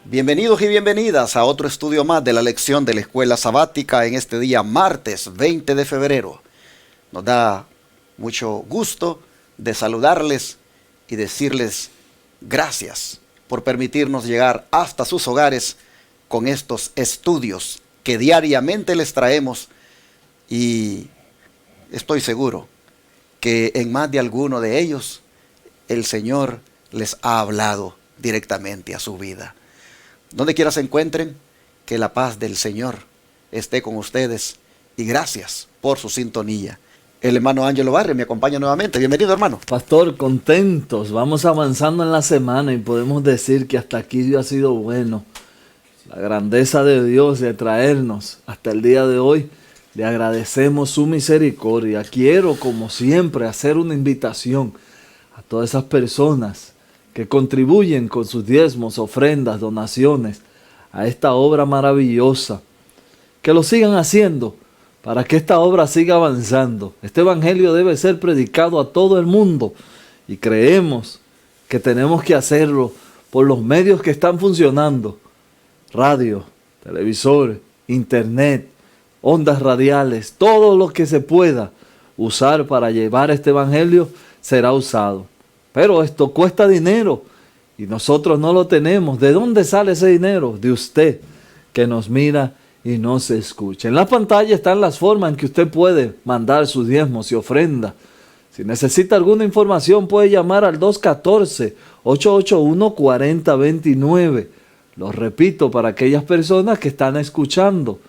Bienvenidos y bienvenidas a otro estudio más de la lección de la Escuela Sabática en este día martes 20 de febrero. Nos da mucho gusto de saludarles y decirles gracias por permitirnos llegar hasta sus hogares con estos estudios que diariamente les traemos, y estoy seguro que en más de alguno de ellos el Señor les ha hablado directamente a su vida. Donde quiera se encuentren, que la paz del Señor esté con ustedes y gracias por su sintonía. El hermano Ángelo Barrio me acompaña nuevamente. Bienvenido, hermano. Pastor, contentos. Vamos avanzando en la semana y podemos decir que hasta aquí Dios ha sido bueno. La grandeza de Dios de traernos hasta el día de hoy. Le agradecemos su misericordia. Quiero, como siempre, hacer una invitación a todas esas personas que contribuyen con sus diezmos, ofrendas, donaciones a esta obra maravillosa. Que lo sigan haciendo para que esta obra siga avanzando. Este evangelio debe ser predicado a todo el mundo y creemos que tenemos que hacerlo por los medios que están funcionando: radio, televisor, internet, ondas radiales. Todo lo que se pueda usar para llevar este evangelio será usado. Pero esto cuesta dinero y nosotros no lo tenemos. ¿De dónde sale ese dinero? De usted, que nos mira y nos escucha. En la pantalla están las formas en que usted puede mandar sus diezmos y ofrendas. Si necesita alguna información, puede llamar al 214-881-4029. Lo repito para aquellas personas que están escuchando: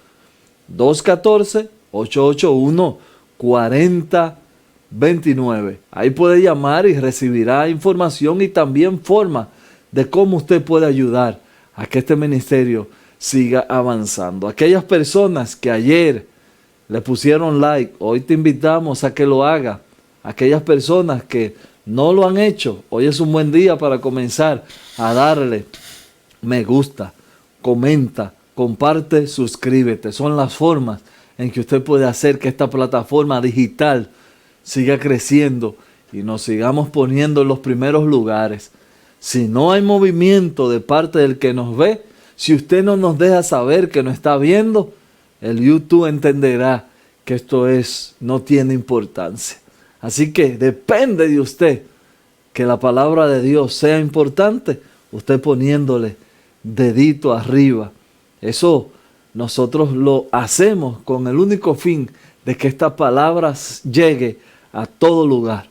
214-881-4029. Ahí puede llamar y recibirá información y también forma de cómo usted puede ayudar a que este ministerio siga avanzando. Aquellas personas que ayer le pusieron like, hoy te invitamos a que lo haga. Aquellas personas que no lo han hecho, hoy es un buen día para comenzar a darle me gusta, comenta, comparte, suscríbete. Son las formas en que usted puede hacer que esta plataforma digital siga creciendo y nos sigamos poniendo en los primeros lugares. Si no hay movimiento de parte del que nos ve, si usted no nos deja saber que nos está viendo, el YouTube entenderá que esto no tiene importancia. Así que depende de usted que la palabra de Dios sea importante, usted poniéndole dedito arriba. Eso nosotros lo hacemos con el único fin de que esta palabra llegue a todo lugar,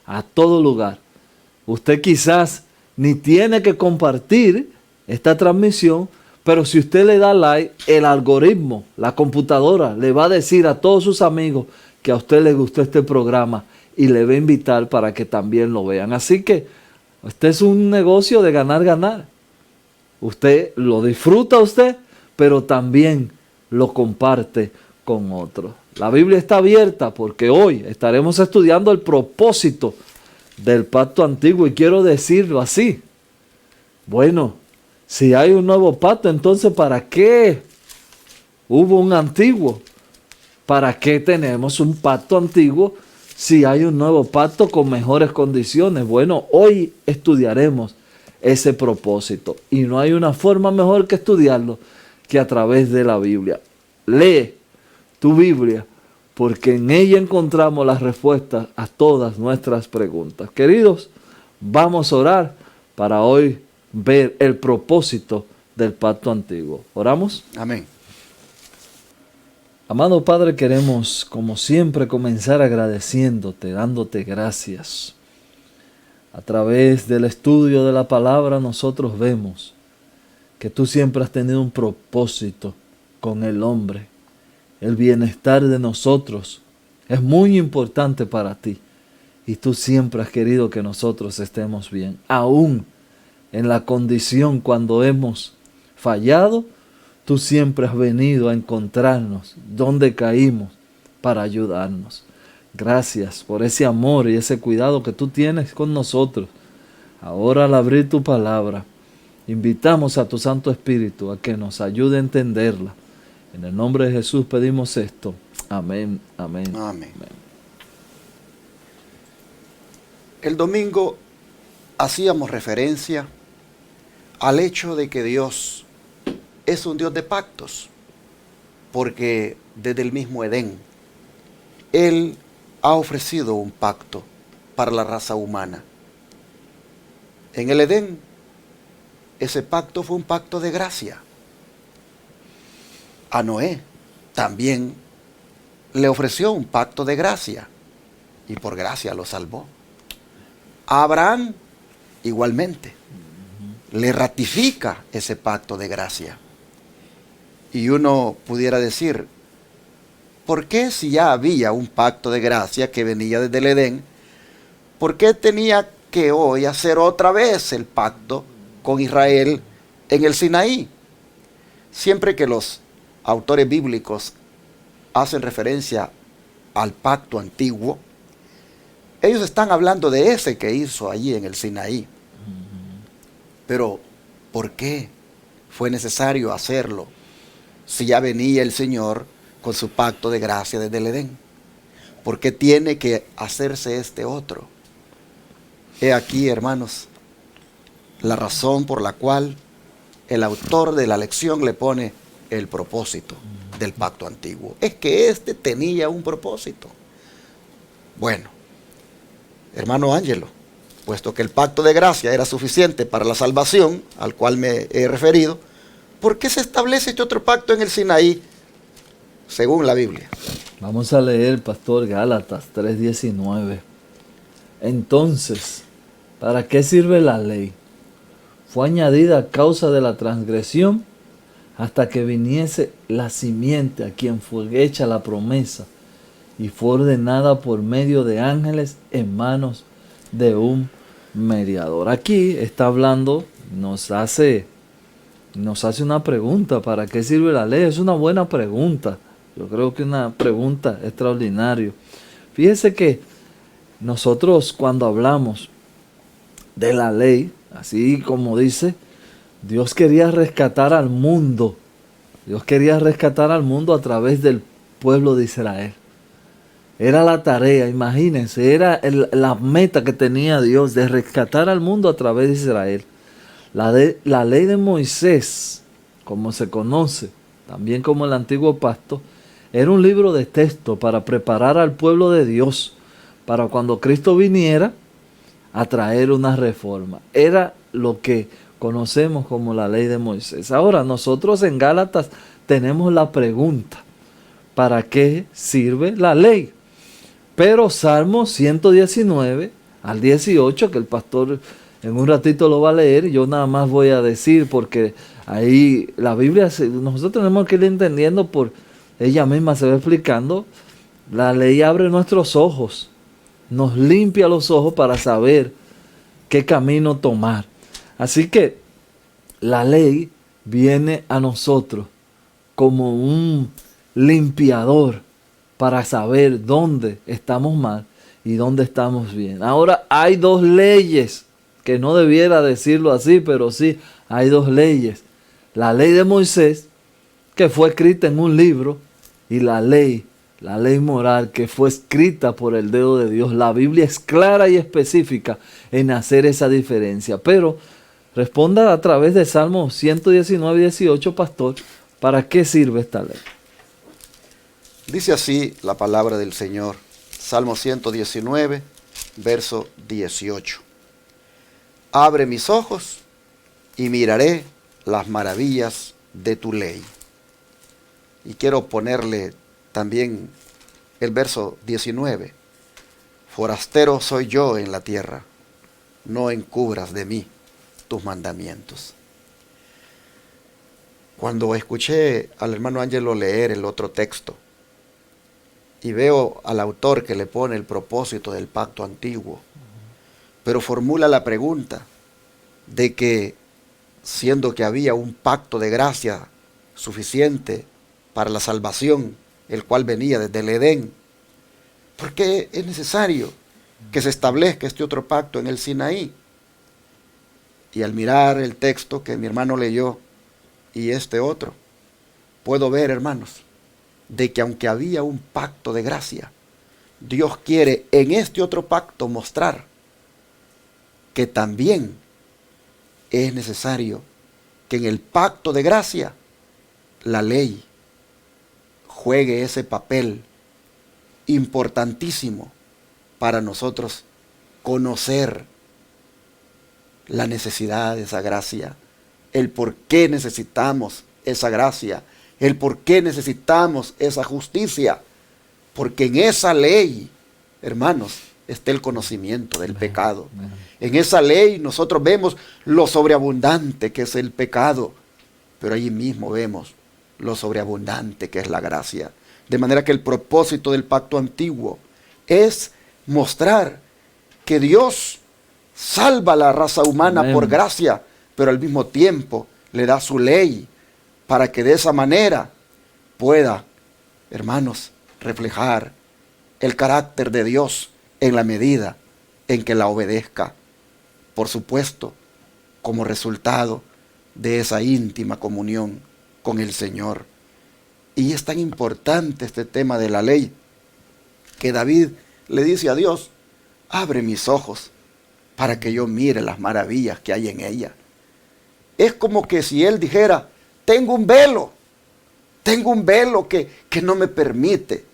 a todo lugar. Usted quizás ni tiene que compartir esta transmisión, pero si usted le da like, el algoritmo, la computadora, le va a decir a todos sus amigos que a usted le gustó este programa y le va a invitar para que también lo vean. Así que este es un negocio de ganar. Usted lo disfruta pero también lo comparte con otros. La Biblia está abierta porque hoy estaremos estudiando el propósito del pacto antiguo, y quiero decirlo así. Bueno, si hay un nuevo pacto, entonces ¿para qué hubo un antiguo? ¿Para qué tenemos un pacto antiguo si hay un nuevo pacto con mejores condiciones? Bueno, hoy estudiaremos ese propósito y no hay una forma mejor que estudiarlo que a través de la Biblia. Lee tu Biblia, porque en ella encontramos las respuestas a todas nuestras preguntas. Queridos, vamos a orar para hoy ver el propósito del pacto antiguo. ¿Oramos? Amén. Amado Padre, queremos, como siempre, comenzar agradeciéndote, dándote gracias. A través del estudio de la palabra nosotros vemos que tú siempre has tenido un propósito con el hombre. El bienestar de nosotros es muy importante para ti y tú siempre has querido que nosotros estemos bien. Aún en la condición cuando hemos fallado, tú siempre has venido a encontrarnos donde caímos para ayudarnos. Gracias por ese amor y ese cuidado que tú tienes con nosotros. Ahora, al abrir tu palabra, invitamos a tu Santo Espíritu a que nos ayude a entenderla. En el nombre de Jesús pedimos esto. Amén, amén, amén. El domingo hacíamos referencia al hecho de que Dios es un Dios de pactos, porque desde el mismo Edén, Él ha ofrecido un pacto para la raza humana. En el Edén, ese pacto fue un pacto de gracia. A Noé también le ofreció un pacto de gracia y por gracia lo salvó. A Abraham igualmente le ratifica ese pacto de gracia. Y uno pudiera decir, ¿por qué si ya había un pacto de gracia que venía desde el Edén, por qué tenía que hoy hacer otra vez el pacto con Israel en el Sinaí? Siempre que los autores bíblicos hacen referencia al pacto antiguo, ellos están hablando de ese que hizo allí en el Sinaí. Pero, ¿por qué fue necesario hacerlo si ya venía el Señor con su pacto de gracia desde el Edén? ¿Por qué tiene que hacerse este otro? He aquí, hermanos, la razón por la cual el autor de la lección le pone el propósito del pacto antiguo. Es que este tenía un propósito. Bueno, hermano Ángelo, puesto que el pacto de gracia era suficiente para la salvación, al cual me he referido, ¿por qué se establece este otro pacto en el Sinaí, según la Biblia? Vamos a leer, pastor, Gálatas 3:19. Entonces, ¿para qué sirve la ley? Fue añadida a causa de la transgresión hasta que viniese la simiente a quien fue hecha la promesa y fue ordenada por medio de ángeles en manos de un mediador. Aquí está hablando, nos hace una pregunta: ¿para qué sirve la ley? Es una buena pregunta. Yo creo que es una pregunta extraordinaria. Fíjese que nosotros cuando hablamos de la ley, así como dice, Dios quería rescatar al mundo. Dios quería rescatar al mundo a través del pueblo de Israel. Era la tarea, imagínense, era la meta que tenía Dios de rescatar al mundo a través de Israel. La ley de Moisés, como se conoce, también como el antiguo pacto, era un libro de texto para preparar al pueblo de Dios para cuando Cristo viniera a traer una reforma. Era lo que conocemos como la ley de Moisés. Ahora, nosotros en Gálatas tenemos la pregunta: ¿para qué sirve la ley? Pero Salmo 119 al 18, que el pastor en un ratito lo va a leer, yo nada más voy a decir, porque ahí la Biblia, nosotros tenemos que ir entendiendo, por ella misma se va explicando. La ley abre nuestros ojos, nos limpia los ojos para saber qué camino tomar. Así que la ley viene a nosotros como un limpiador para saber dónde estamos mal y dónde estamos bien. Ahora, hay dos leyes, que no debiera decirlo así, pero sí, hay dos leyes. La ley de Moisés, que fue escrita en un libro, y la ley moral, que fue escrita por el dedo de Dios. La Biblia es clara y específica en hacer esa diferencia. Pero responda a través de Salmo 119 y 18, pastor, ¿para qué sirve esta ley? Dice así la palabra del Señor, Salmo 119, verso 18. Abre mis ojos y miraré las maravillas de tu ley. Y quiero ponerle también el verso 19. Forastero soy yo en la tierra, no encubras de mí tus mandamientos. Cuando escuché al hermano Ángelo leer el otro texto y veo al autor que le pone el propósito del pacto antiguo, pero formula la pregunta de que, siendo que había un pacto de gracia suficiente para la salvación, el cual venía desde el Edén, ¿por qué es necesario que se establezca este otro pacto en el Sinaí? Y al mirar el texto que mi hermano leyó y este otro, puedo ver, hermanos, de que aunque había un pacto de gracia, Dios quiere en este otro pacto mostrar que también es necesario que en el pacto de gracia la ley juegue ese papel importantísimo para nosotros conocer la necesidad de esa gracia, el por qué necesitamos esa gracia, el por qué necesitamos esa justicia, porque en esa ley, hermanos, está el conocimiento del pecado. En esa ley nosotros vemos lo sobreabundante que es el pecado, pero allí mismo vemos lo sobreabundante que es la gracia. De manera que el propósito del pacto antiguo es mostrar que Dios salva a la raza humana por gracia, pero al mismo tiempo le da su ley para que de esa manera pueda, hermanos, reflejar el carácter de Dios en la medida en que la obedezca. Por supuesto, como resultado de esa íntima comunión con el Señor. Y es tan importante este tema de la ley que David le dice a Dios: abre mis ojos para que yo mire las maravillas que hay en ella. Es como que si él dijera: tengo un velo que no me permite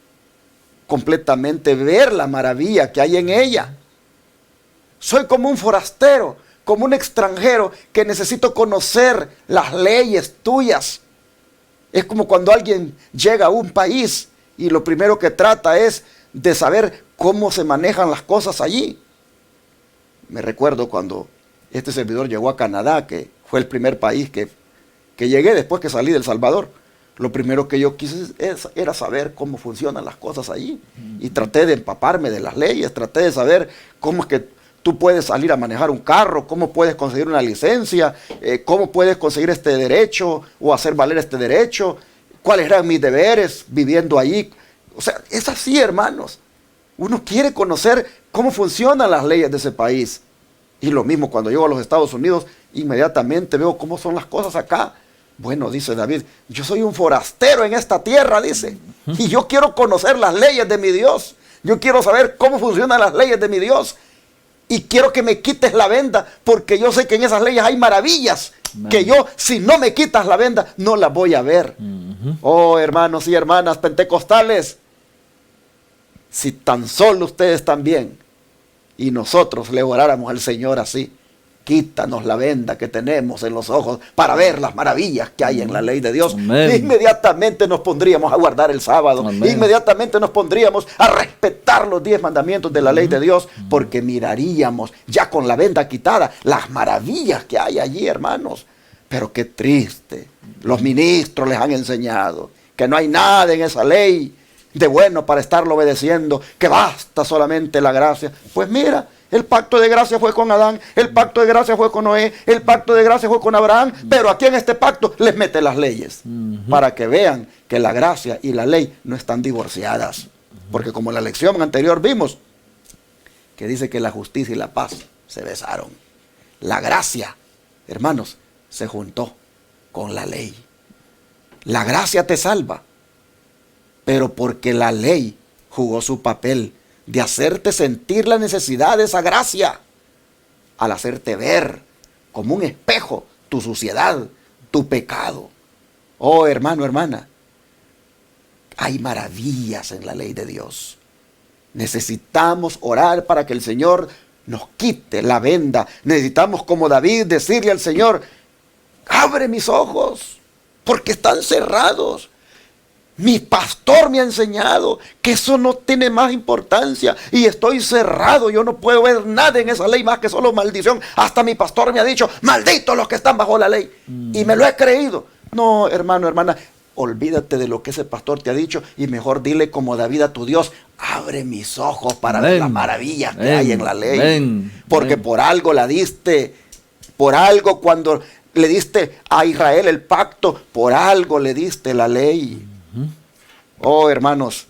completamente ver la maravilla que hay en ella. Soy como un forastero, como un extranjero que necesito conocer las leyes tuyas. Es como cuando alguien llega a un país y lo primero que trata es de saber cómo se manejan las cosas allí. Me recuerdo cuando este servidor llegó a Canadá, que fue el primer país que llegué después que salí de El Salvador. Lo primero que yo quise era saber cómo funcionan las cosas allí. Y traté de empaparme de las leyes, traté de saber cómo es que tú puedes salir a manejar un carro, cómo puedes conseguir una licencia, cómo puedes conseguir este derecho o hacer valer este derecho, cuáles eran mis deberes viviendo allí. O sea, es así, hermanos. Uno quiere conocer cómo funcionan las leyes de ese país. Y lo mismo cuando llego a los Estados Unidos, inmediatamente veo cómo son las cosas acá. Bueno, dice David, yo soy un forastero en esta tierra, dice, y yo quiero conocer las leyes de mi Dios. Yo quiero saber cómo funcionan las leyes de mi Dios. Y quiero que me quites la venda, porque yo sé que en esas leyes hay maravillas, que yo, si no me quitas la venda, no las voy a ver. Oh, hermanos y hermanas pentecostales, si tan solo ustedes también y nosotros le oráramos al Señor así: quítanos la venda que tenemos en los ojos para ver las maravillas que hay en la ley de Dios. Inmediatamente nos pondríamos a guardar el sábado. Amén. Inmediatamente nos pondríamos a respetar los 10 mandamientos de la ley de Dios, porque miraríamos ya con la venda quitada las maravillas que hay allí, hermanos. Pero qué triste. Los ministros les han enseñado que no hay nada en esa ley de bueno para estarlo obedeciendo, que basta solamente la gracia. Pues mira, el pacto de gracia fue con Adán, el pacto de gracia fue con Noé, el pacto de gracia fue con Abraham, pero aquí en este pacto les mete las leyes, para que vean que la gracia y la ley no están divorciadas. Porque como en la lección anterior vimos, que dice que la justicia y la paz se besaron. La gracia, hermanos, se juntó con la ley. La gracia te salva, pero porque la ley jugó su papel de hacerte sentir la necesidad de esa gracia, al hacerte ver como un espejo tu suciedad, tu pecado. Oh, hermano, hermana, hay maravillas en la ley de Dios. Necesitamos orar para que el Señor nos quite la venda. Necesitamos, como David, decirle al Señor: abre mis ojos, porque están cerrados. Mi pastor me ha enseñado que eso no tiene más importancia y estoy cerrado. Yo no puedo ver nada en esa ley más que solo maldición. Hasta mi pastor me ha dicho: malditos los que están bajo la ley. Y me lo he creído. No, hermano, hermana, olvídate de lo que ese pastor te ha dicho y mejor dile como David a tu Dios: abre mis ojos para ver las maravillas que hay en la ley. Porque por algo la diste, por algo cuando le diste a Israel el pacto, por algo le diste la ley. Oh, hermanos,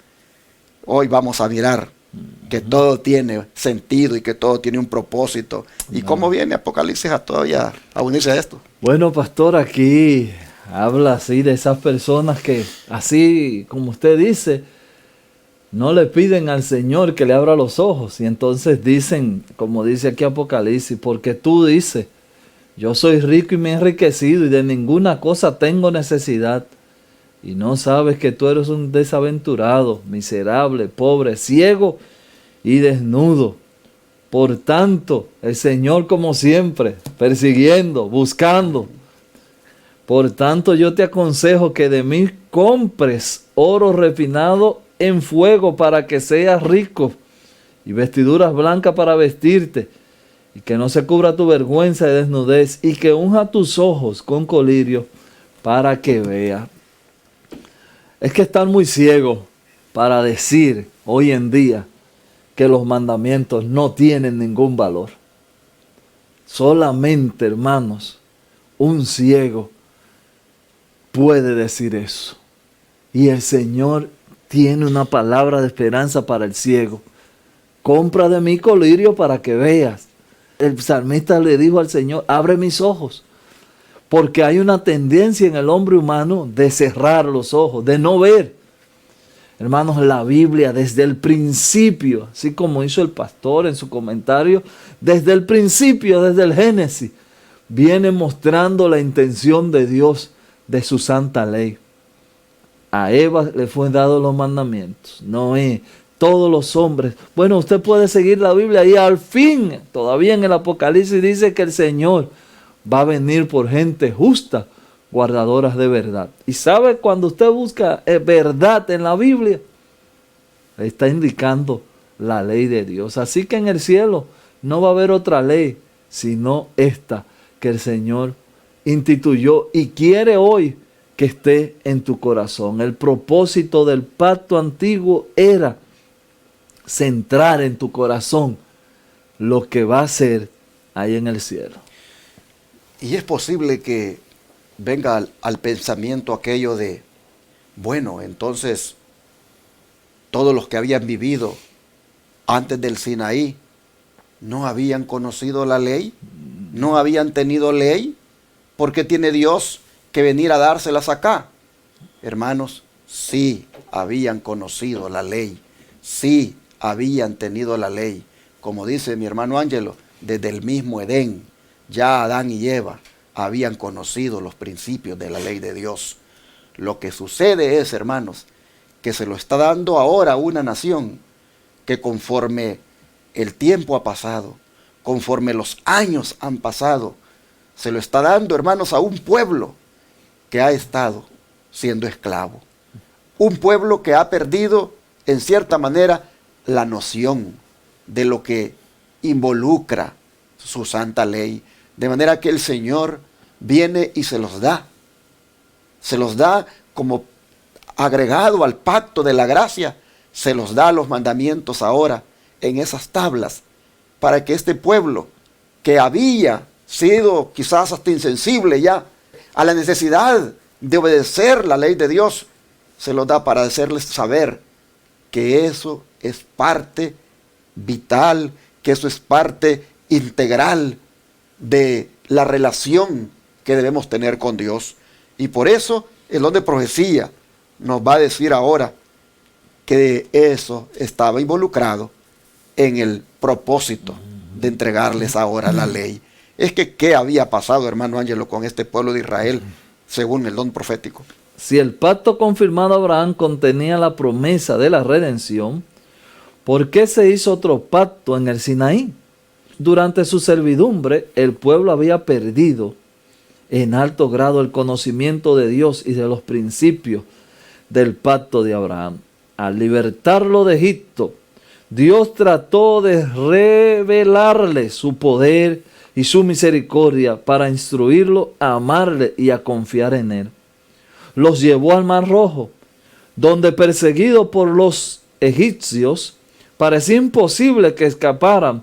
hoy vamos a mirar que todo tiene sentido y que todo tiene un propósito. ¿Y cómo viene Apocalipsis todavía a unirse a esto? Bueno, pastor, aquí habla así de esas personas que, así como usted dice, no le piden al Señor que le abra los ojos. Y entonces dicen, como dice aquí Apocalipsis, porque tú dices, Yo soy rico y me he enriquecido y de ninguna cosa tengo necesidad. Y no sabes que tú eres un desaventurado, miserable, pobre, ciego y desnudo. Por tanto, el Señor, como siempre, persiguiendo, buscando. Por tanto, yo te aconsejo que de mí compres oro refinado en fuego para que seas rico, y vestiduras blancas para vestirte, y que no se cubra tu vergüenza de desnudez, y que unja tus ojos con colirio para que veas. Es que están muy ciegos para decir hoy en día que los mandamientos no tienen ningún valor. Solamente, hermanos, un ciego puede decir eso. Y el Señor tiene una palabra de esperanza para el ciego. Compra de mí colirio para que veas. El salmista le dijo al Señor, abre mis ojos. Porque hay una tendencia en el hombre humano de cerrar los ojos, de no ver. Hermanos, la Biblia desde el principio, así como hizo el pastor en su comentario, desde el principio, desde el Génesis, viene mostrando la intención de Dios de su santa ley. A Eva le fue dado los mandamientos, Noé, todos los hombres. Bueno, usted puede seguir la Biblia y al fin, todavía en el Apocalipsis dice que el Señor va a venir por gente justa, guardadoras de verdad. Y sabe, cuando usted busca verdad en la Biblia, está indicando la ley de Dios. Así que en el cielo no va a haber otra ley, sino esta que el Señor instituyó y quiere hoy que esté en tu corazón. El propósito del pacto antiguo era centrar en tu corazón lo que va a ser ahí en el cielo. Y es posible que venga al pensamiento aquello de, bueno, entonces todos los que habían vivido antes del Sinaí no habían conocido la ley, no habían tenido ley. ¿Por qué tiene Dios que venir a dárselas acá? Hermanos, sí habían conocido la ley, sí habían tenido la ley. Como dice mi hermano Ángelo, desde el mismo Edén, ya Adán y Eva habían conocido los principios de la ley de Dios. Lo que sucede es, hermanos, que se lo está dando ahora a una nación que conforme el tiempo ha pasado, conforme los años han pasado, se lo está dando, hermanos, a un pueblo que ha estado siendo esclavo. Un pueblo que ha perdido, en cierta manera, la noción de lo que involucra su santa ley. De manera que el Señor viene y se los da. Se los da como agregado al pacto de la gracia. Se los da los mandamientos ahora en esas tablas, para que este pueblo que había sido quizás hasta insensible ya a la necesidad de obedecer la ley de Dios, se los da para hacerles saber que eso es parte vital, que eso es parte integral de la relación que debemos tener con Dios. Y por eso el don de profecía nos va a decir ahora que eso estaba involucrado en el propósito de entregarles ahora la ley. Es que, ¿qué había pasado, hermano Ángelo, con este pueblo de Israel, según el don profético? Si el pacto confirmado a Abraham contenía la promesa de la redención, ¿por qué se hizo otro pacto en el Sinaí? Durante su servidumbre, el pueblo había perdido en alto grado el conocimiento de Dios y de los principios del pacto de Abraham. Al libertarlo de Egipto, Dios trató de revelarle su poder y su misericordia para instruirlo a amarle y a confiar en él. Los llevó al Mar Rojo, donde perseguido por los egipcios, parecía imposible que escaparan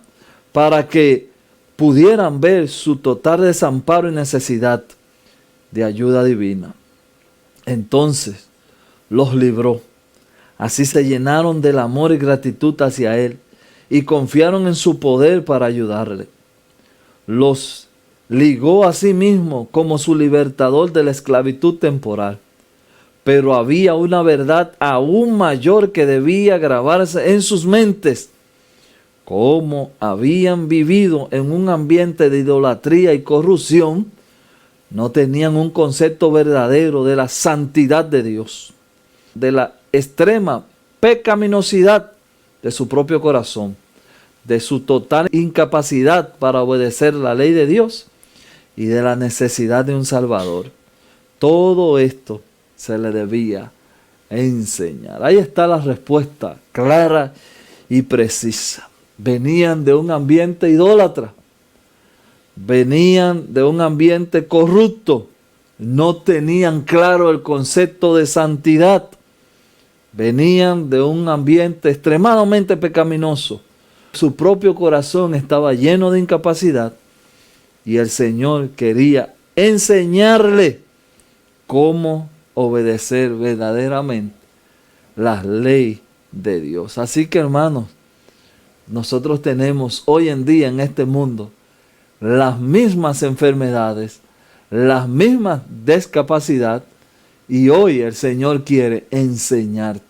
para que pudieran ver su total desamparo y necesidad de ayuda divina. Entonces los libró. Así se llenaron del amor y gratitud hacia él y confiaron en su poder para ayudarle. Los ligó a sí mismo como su libertador de la esclavitud temporal. Pero había una verdad aún mayor que debía grabarse en sus mentes. como habían vivido en un ambiente de idolatría y corrupción, no tenían un concepto verdadero de la santidad de Dios, de la extrema pecaminosidad de su propio corazón, de su total incapacidad para obedecer la ley de Dios y de la necesidad de un Salvador. Todo esto se le debía enseñar. Ahí está la respuesta clara y precisa. Venían de un ambiente idólatra, venían de un ambiente corrupto, no tenían claro el concepto de santidad, venían de un ambiente extremadamente pecaminoso. Su propio corazón estaba lleno de incapacidad y el Señor quería enseñarle cómo obedecer verdaderamente la ley de Dios. Así que, hermanos, nosotros tenemos hoy en día en este mundo las mismas enfermedades, las mismas discapacidad, y hoy el Señor quiere enseñarte.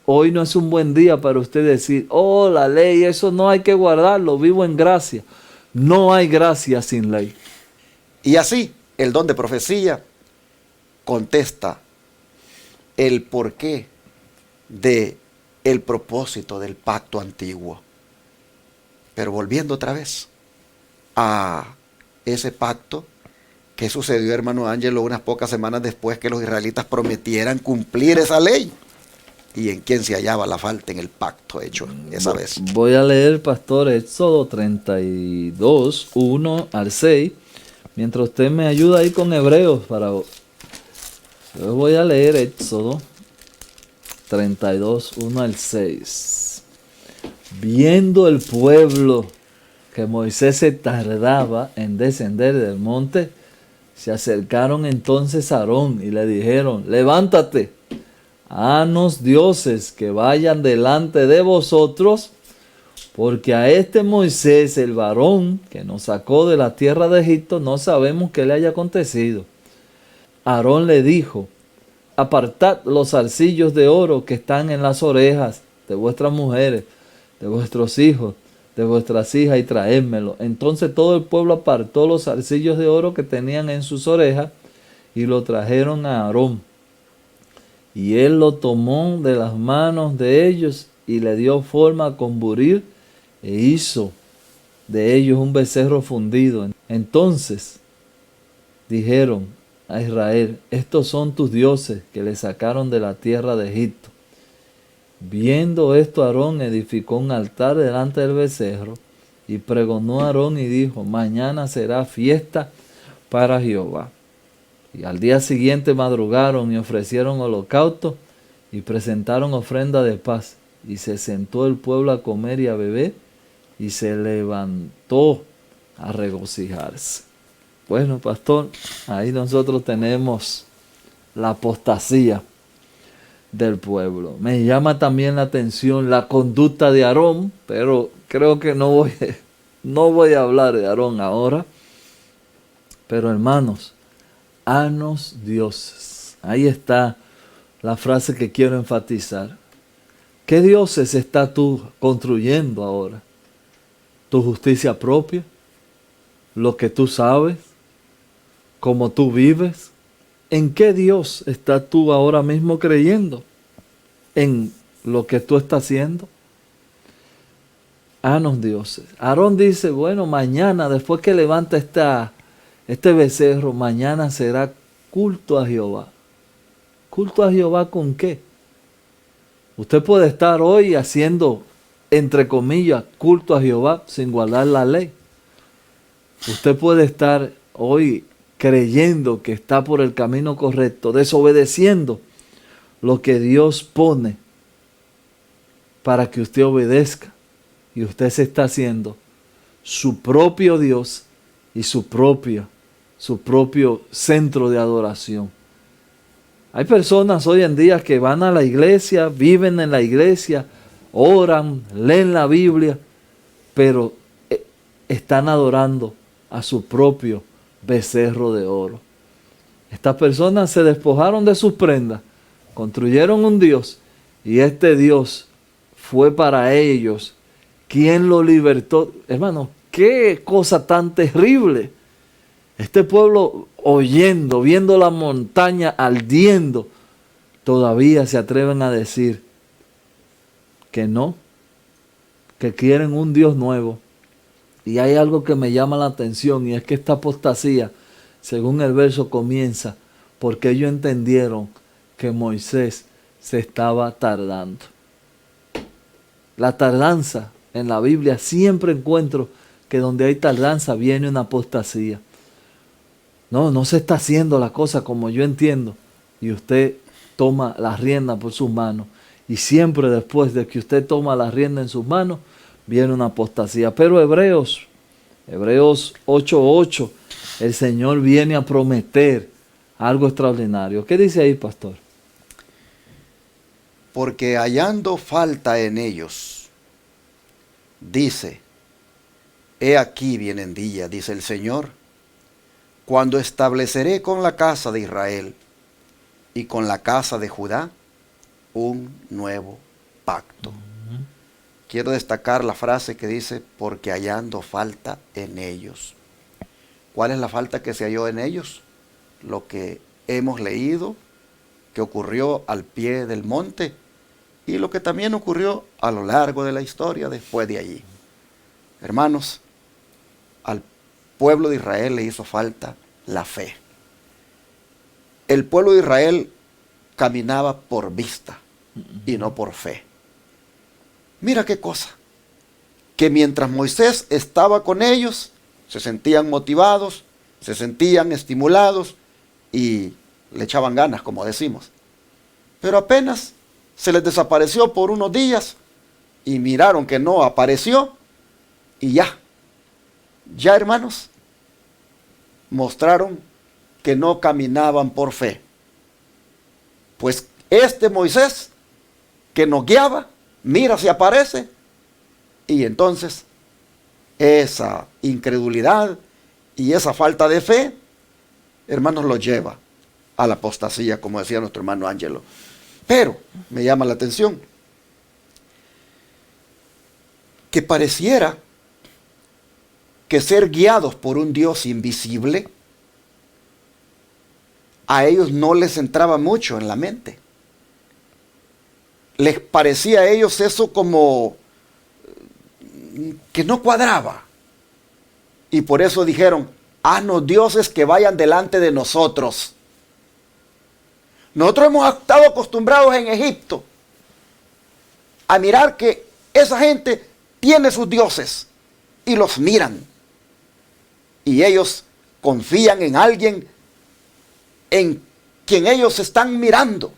Hoy no es un buen día para usted decir, oh, la ley, eso no hay que guardarlo, vivo en gracia. No hay gracia sin ley. Y así, el don de profecía contesta el porqué de el propósito del pacto antiguo. Pero volviendo otra vez a ese pacto, ¿qué sucedió, hermano Ángelo, unas pocas semanas después que los israelitas prometieran cumplir esa ley? ¿Y en quién se hallaba la falta en el pacto hecho esa vez? Voy a leer, pastor, Éxodo 32, 1 al 6, mientras usted me ayuda ahí con Hebreos. Yo voy a leer Éxodo 32, 1 al 6. Viendo el pueblo que Moisés se tardaba en descender del monte, se acercaron entonces a Aarón y le dijeron, levántate, haznos dioses que vayan delante de vosotros, porque a este Moisés, el varón que nos sacó de la tierra de Egipto, no sabemos qué le haya acontecido. Aarón le dijo, apartad los zarcillos de oro que están en las orejas de vuestras mujeres, de vuestros hijos, de vuestras hijas, y traédmelo. Entonces todo el pueblo apartó los zarcillos de oro que tenían en sus orejas y lo trajeron a Aarón. Y él lo tomó de las manos de ellos y le dio forma con buril e hizo de ellos un becerro fundido. Entonces dijeron a Israel, estos son tus dioses que le sacaron de la tierra de Egipto. Viendo esto, Aarón edificó un altar delante del becerro y pregonó a Aarón y dijo, mañana será fiesta para Jehová. Y al día siguiente madrugaron y ofrecieron holocausto y presentaron ofrenda de paz. Y se sentó el pueblo a comer y a beber y se levantó a regocijarse. Bueno, pastor, ahí nosotros tenemos la apostasía del pueblo. Me llama también la atención la conducta de Aarón, pero creo que no voy a hablar de Aarón ahora. Pero hermanos, haznos dioses. Ahí está la frase que quiero enfatizar. ¿Qué dioses estás tú construyendo ahora? ¿Tu justicia propia? ¿Lo que tú sabes? ¿Cómo tú vives? ¿En qué Dios estás tú ahora mismo creyendo? ¿En lo que tú estás haciendo? Haznos dioses. Aarón dice, bueno, mañana, después que levanta este becerro, mañana será culto a Jehová. ¿Culto a Jehová con qué? Usted puede estar hoy haciendo, entre comillas, culto a Jehová sin guardar la ley. Usted puede estar hoy creyendo que está por el camino correcto, desobedeciendo lo que Dios pone para que usted obedezca. Y usted se está haciendo su propio Dios y su propio centro de adoración. Hay personas hoy en día que van a la iglesia, viven en la iglesia, oran, leen la Biblia, pero están adorando a su propio becerro de oro. Estas personas se despojaron de sus prendas, construyeron un Dios, y este Dios fue para ellos ¿Quién lo libertó? Hermano, qué cosa tan terrible. Este pueblo oyendo, viendo la montaña ardiendo, todavía se atreven a decir que no, que quieren un Dios nuevo. Y hay algo que me llama la atención, y es que esta apostasía, según el verso comienza, porque ellos entendieron que Moisés se estaba tardando. La tardanza en la Biblia, siempre encuentro que donde hay tardanza viene una apostasía. No se está haciendo la cosa como yo entiendo. Y usted toma la rienda por sus manos. Y siempre después de que usted toma la rienda en sus manos, viene una apostasía. Pero Hebreos 8:8, el Señor viene a prometer algo extraordinario. ¿Qué dice ahí, pastor? Porque hallando falta en ellos, dice, he aquí vienen días, dice el Señor, cuando estableceré con la casa de Israel y con la casa de Judá un nuevo pacto. Quiero destacar la frase que dice, porque hallando falta en ellos. ¿Cuál es la falta que se halló en ellos? Lo que hemos leído, que ocurrió al pie del monte, y lo que también ocurrió a lo largo de la historia después de allí. Hermanos, al pueblo de Israel le hizo falta la fe. El pueblo de Israel caminaba por vista y no por fe. Mira qué cosa, que mientras Moisés estaba con ellos, se sentían motivados, se sentían estimulados y le echaban ganas, como decimos. Pero apenas se les desapareció por unos días y miraron que no apareció y ya, hermanos, mostraron que no caminaban por fe. Pues este Moisés que nos guiaba, mira si aparece, y entonces esa incredulidad y esa falta de fe, hermanos, lo lleva a la apostasía, como decía nuestro hermano Ángelo. Pero me llama la atención que pareciera que ser guiados por un Dios invisible a ellos no les entraba mucho en la mente. Les parecía a ellos eso como que no cuadraba. Y por eso dijeron, haznos dioses que vayan delante de nosotros. Nosotros hemos estado acostumbrados en Egipto a mirar que esa gente tiene sus dioses y los miran. Y ellos confían en alguien en quien ellos están mirando.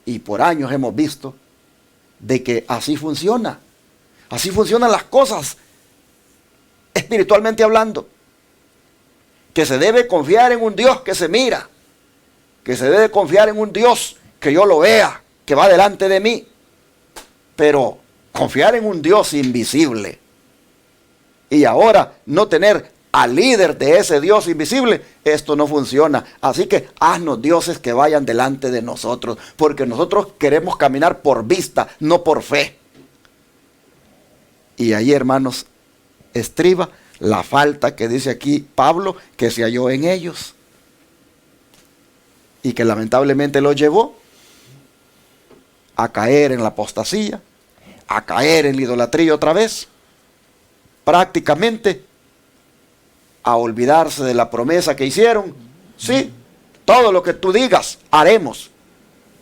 Y por años hemos visto de que así funciona. Así funcionan las cosas, espiritualmente hablando. Que se debe confiar en un Dios que se mira. Que se debe confiar en un Dios que yo lo vea, que va delante de mí. Pero confiar en un Dios invisible y ahora no tener al líder de ese Dios invisible, esto no funciona. Así que haznos dioses que vayan delante de nosotros, porque nosotros queremos caminar por vista, no por fe. Y ahí, hermanos, estriba la falta que dice aquí Pablo que se halló en ellos y que lamentablemente lo llevó a caer en la apostasía, a caer en la idolatría otra vez, prácticamente a olvidarse de la promesa que hicieron. Sí, todo lo que tú digas, haremos.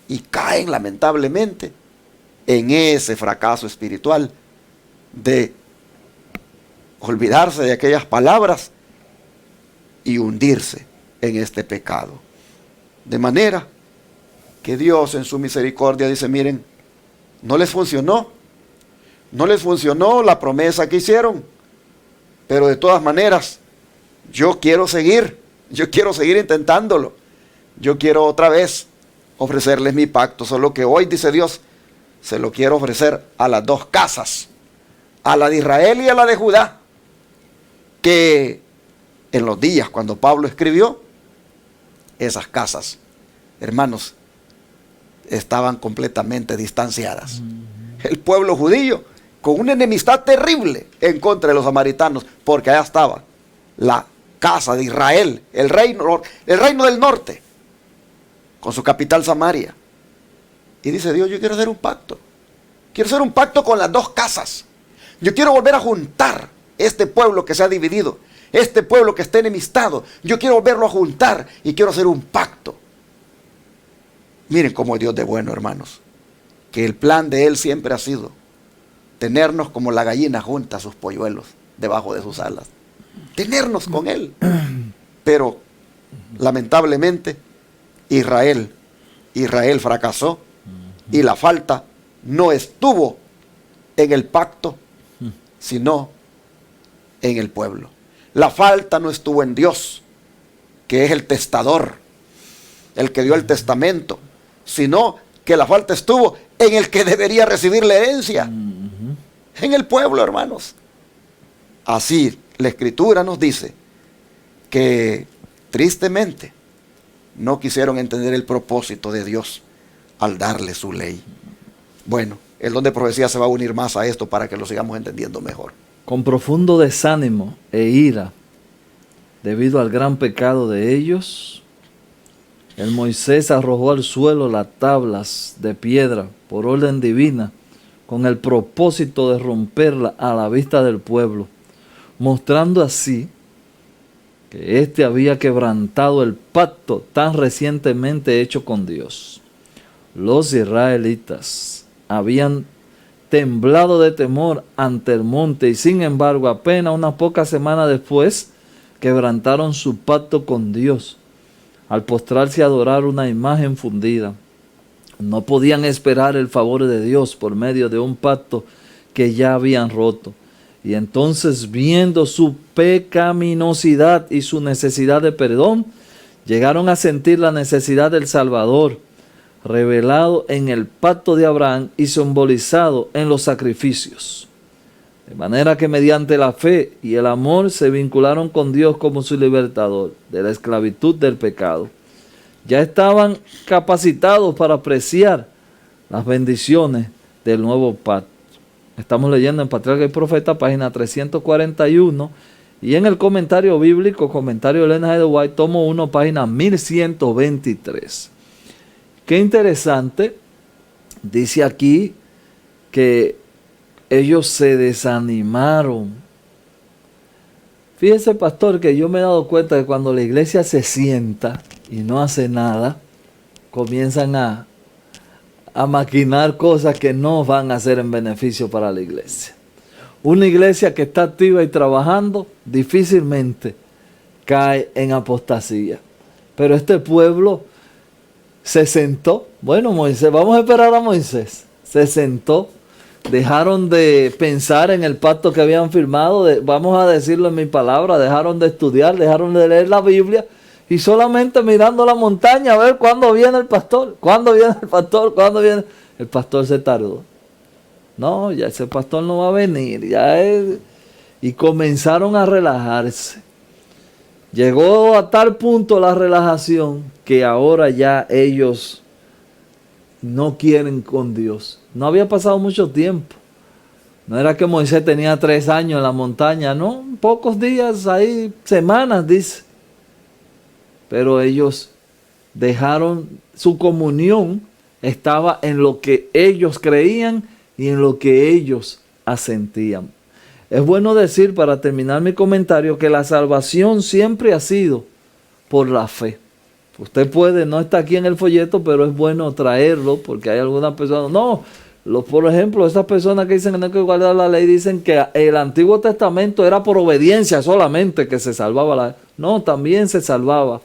Y caen lamentablemente en ese fracaso espiritual de olvidarse de aquellas palabras y hundirse en este pecado. De manera que Dios en su misericordia dice, miren, no les funcionó la promesa que hicieron, pero de todas maneras, yo quiero seguir intentándolo. Yo quiero otra vez ofrecerles mi pacto, solo que hoy, dice Dios, se lo quiero ofrecer a las dos casas, a la de Israel y a la de Judá, que en los días cuando Pablo escribió, esas casas, hermanos, estaban completamente distanciadas. el pueblo judío con una enemistad terrible en contra de los samaritanos, porque allá estaba la casa de Israel, el reino del norte, con su capital Samaria. Y dice Dios, yo quiero hacer un pacto. Quiero hacer un pacto con las dos casas. Yo quiero volver a juntar este pueblo que se ha dividido, este pueblo que está enemistado. Yo quiero volverlo a juntar y quiero hacer un pacto. Miren cómo es Dios de bueno, hermanos. Que el plan de Él siempre ha sido tenernos como la gallina junta a sus polluelos debajo de sus alas. Tenernos con Él. Pero lamentablemente Israel fracasó y la falta no estuvo en el pacto, sino en el pueblo. La falta no estuvo en Dios, que es el testador, el que dio el testamento, sino que la falta estuvo en el que debería recibir la herencia, en el pueblo, hermanos. Así la Escritura nos dice que tristemente no quisieron entender el propósito de Dios al darle su ley. Bueno, el don de profecía se va a unir más a esto para que lo sigamos entendiendo mejor. Con profundo desánimo e ira, debido al gran pecado de ellos, el Moisés arrojó al suelo las tablas de piedra por orden divina, con el propósito de romperla a la vista del pueblo, mostrando así que éste había quebrantado el pacto tan recientemente hecho con Dios. Los israelitas habían temblado de temor ante el monte y sin embargo apenas unas pocas semanas después quebrantaron su pacto con Dios al postrarse a adorar una imagen fundida. No podían esperar el favor de Dios por medio de un pacto que ya habían roto. Y entonces, viendo su pecaminosidad y su necesidad de perdón, llegaron a sentir la necesidad del Salvador, revelado en el pacto de Abraham y simbolizado en los sacrificios. De manera que mediante la fe y el amor se vincularon con Dios como su libertador de la esclavitud del pecado. Ya estaban capacitados para apreciar las bendiciones del nuevo pacto. Estamos leyendo en Patriarca y Profeta, página 341, y en el comentario bíblico, comentario de Elena G. de White, tomo 1, página 1123. Qué interesante, dice aquí que ellos se desanimaron. Fíjese, pastor, que yo me he dado cuenta que cuando la iglesia se sienta y no hace nada, comienzan a maquinar cosas que no van a ser en beneficio para la iglesia. Una iglesia que está activa y trabajando difícilmente cae en apostasía. Pero este pueblo se sentó. Bueno, Moisés, vamos a esperar a Moisés. Se sentó. Dejaron de pensar en el pacto que habían firmado. Vamos a decirlo en mi palabra. Dejaron de estudiar, dejaron de leer la Biblia. Y solamente mirando la montaña a ver cuándo viene el pastor. ¿Cuándo viene el pastor? ¿Cuándo viene? El pastor se tardó. No, ya ese pastor no va a venir. Y comenzaron a relajarse. Llegó a tal punto la relajación que ahora ya ellos no quieren con Dios. No había pasado mucho tiempo. No era que Moisés tenía 3 años en la montaña. No, pocos días ahí, semanas dice. Pero ellos dejaron, su comunión estaba en lo que ellos creían y en lo que ellos asentían. Es bueno decir, para terminar mi comentario, que la salvación siempre ha sido por la fe. Usted puede, no está aquí en el folleto, pero es bueno traerlo porque hay algunas personas, por ejemplo, esas personas que dicen que no hay que guardar la ley, dicen que el Antiguo Testamento era por obediencia solamente que se salvaba la ley. No, también se salvaba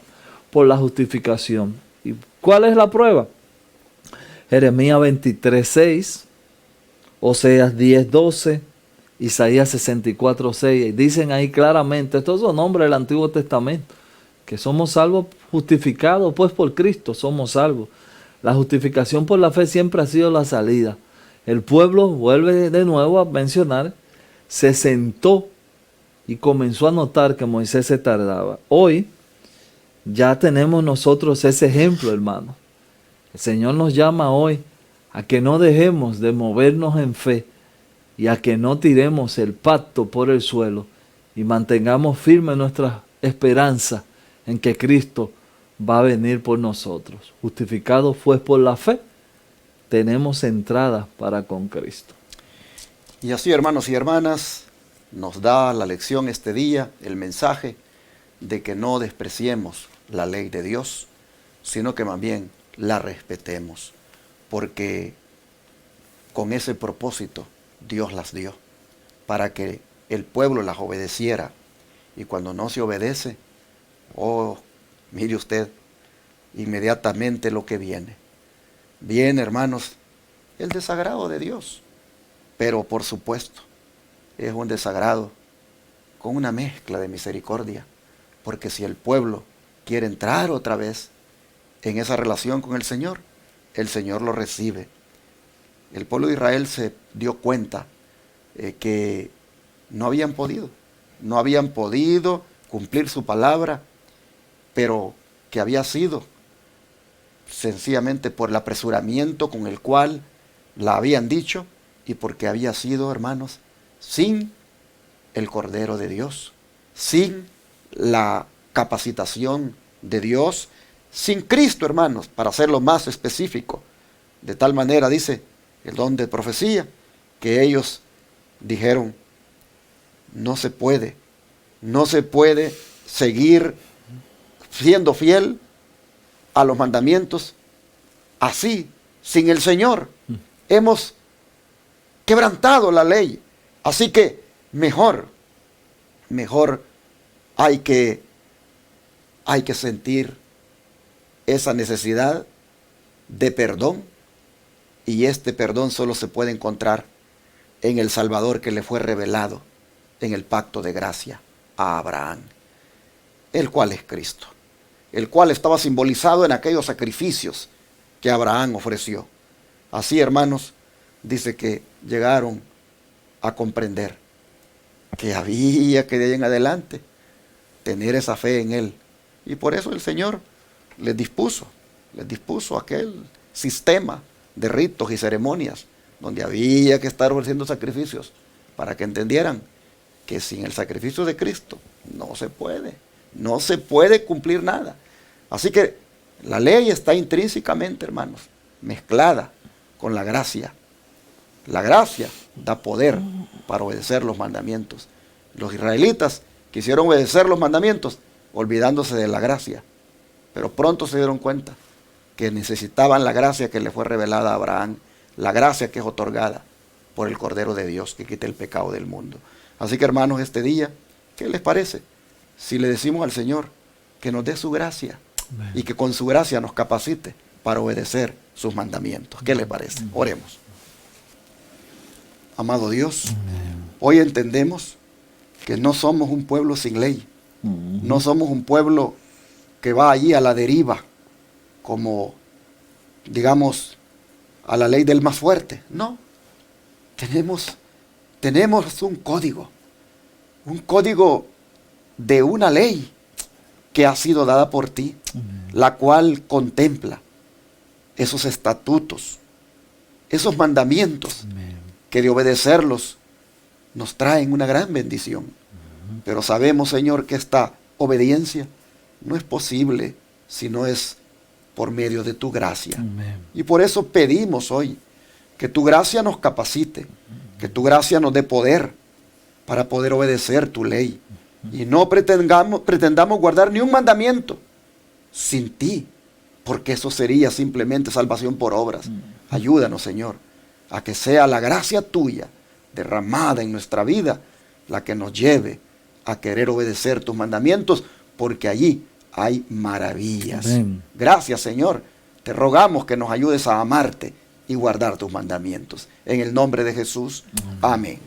por la justificación. ¿Y cuál es la prueba? Jeremías 23:6, Oseas 10:12, Isaías 64:6. Dicen ahí claramente, estos son nombres del Antiguo Testamento, que somos salvos, justificados pues por Cristo, somos salvos. La justificación por la fe siempre ha sido la salida. El pueblo, vuelve de nuevo a mencionar, se sentó y comenzó a notar que Moisés se tardaba. Hoy ya tenemos nosotros ese ejemplo, hermano. El Señor nos llama hoy a que no dejemos de movernos en fe y a que no tiremos el pacto por el suelo y mantengamos firme nuestra esperanza en que Cristo va a venir por nosotros. Justificados pues por la fe, tenemos entrada para con Cristo. Y así, hermanos y hermanas, nos da la lección este día, el mensaje de que no despreciemos la ley de Dios, sino que más bien la respetemos, porque con ese propósito Dios las dio, para que el pueblo las obedeciera. Y cuando no se obedece, oh, mire usted, inmediatamente lo que viene. Viene, hermanos, el desagrado de Dios. Pero por supuesto, es un desagrado con una mezcla de misericordia. Porque si el pueblo quiere entrar otra vez en esa relación con el Señor lo recibe. El pueblo de Israel se dio cuenta que no habían podido cumplir su palabra, pero que había sido sencillamente por el apresuramiento con el cual la habían dicho y porque había sido, hermanos, sin el Cordero de Dios, sin la capacitación de Dios, sin Cristo, hermanos, para hacerlo más específico. De tal manera, dice el don de profecía, que ellos dijeron, no se puede seguir siendo fiel a los mandamientos así, sin el Señor. Hemos quebrantado la ley, así que mejor hay que sentir esa necesidad de perdón, y este perdón solo se puede encontrar en el Salvador que le fue revelado en el pacto de gracia a Abraham, el cual es Cristo, el cual estaba simbolizado en aquellos sacrificios que Abraham ofreció. Así, hermanos, dice que llegaron a comprender que había que de ahí en adelante tener esa fe en Él. Y por eso el Señor les dispuso aquel sistema de ritos y ceremonias donde había que estar ofreciendo sacrificios, para que entendieran que sin el sacrificio de Cristo no se puede cumplir nada. Así que la ley está intrínsecamente, hermanos, mezclada con la gracia. La gracia da poder para obedecer los mandamientos. Los israelitas quisieron obedecer los mandamientos olvidándose de la gracia, pero pronto se dieron cuenta que necesitaban la gracia que le fue revelada a Abraham, la gracia que es otorgada por el Cordero de Dios que quita el pecado del mundo. Así que, hermanos, este día, ¿qué les parece si le decimos al Señor que nos dé su gracia? Amén. Y que con su gracia nos capacite para obedecer sus mandamientos? ¿Qué les parece? Amén. Oremos. Amado Dios, amén, hoy entendemos que no somos un pueblo sin ley. No somos un pueblo que va allí a la deriva, como, digamos, a la ley del más fuerte. No, tenemos un código de una ley que ha sido dada por ti, la cual contempla esos estatutos, esos mandamientos, que de obedecerlos nos traen una gran bendición. Pero sabemos, Señor, que esta obediencia no es posible si no es por medio de tu gracia. Amén. Y por eso pedimos hoy que tu gracia nos capacite, que tu gracia nos dé poder para poder obedecer tu ley. Y no pretendamos guardar ni un mandamiento sin ti, porque eso sería simplemente salvación por obras. Ayúdanos, Señor, a que sea la gracia tuya derramada en nuestra vida la que nos lleve a querer obedecer tus mandamientos, porque allí hay maravillas. Amén. Gracias, Señor. Te rogamos que nos ayudes a amarte y guardar tus mandamientos. En el nombre de Jesús. Amén.